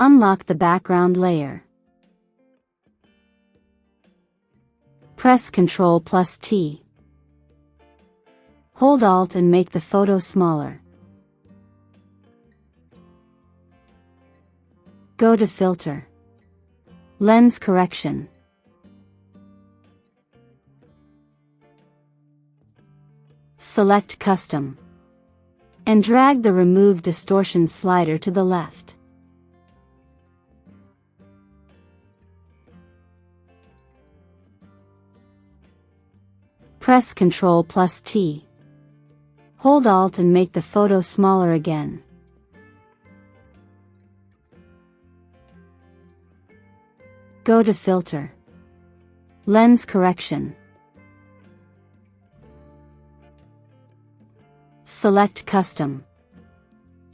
unlock the background layer. Press Ctrl+T. Hold Alt and make the photo smaller. Go to Filter. Lens Correction. Select Custom. And drag the Remove Distortion slider to the left. Press Ctrl+T. Hold Alt and make the photo smaller again. Go to Filter. Lens Correction. Select Custom.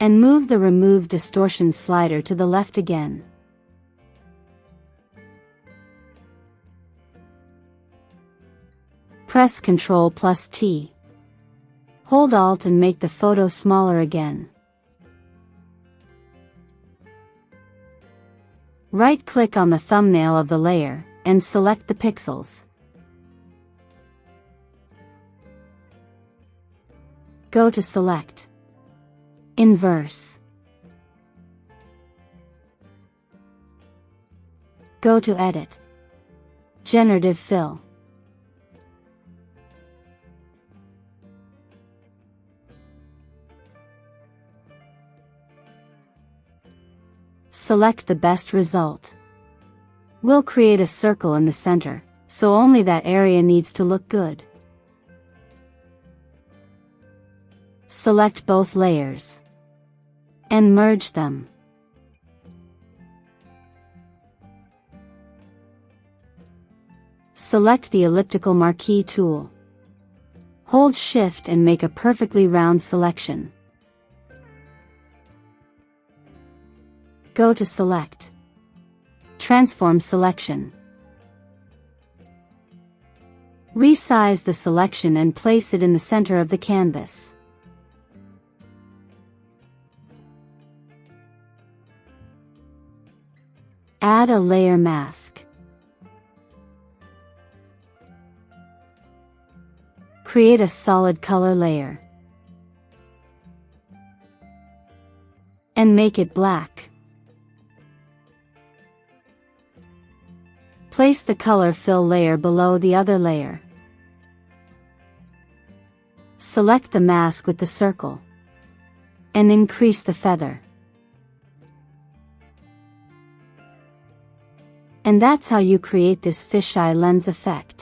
And move the Remove Distortion slider to the left again. Press Ctrl+T. Hold Alt and make the photo smaller again. Right-click on the thumbnail of the layer, and select the pixels. Go to Select. Inverse. Go to Edit. Generative Fill. Select the best result. We'll create a circle in the center, so only that area needs to look good. Select both layers. And merge them. Select the elliptical marquee tool. Hold Shift and make a perfectly round selection. Go to Select. Transform Selection. Resize the selection and place it in the center of the canvas. Add a layer mask. Create a solid color layer. And make it black. Place the color fill layer below the other layer. Select the mask with the circle. And increase the feather. And that's how you create this fisheye lens effect.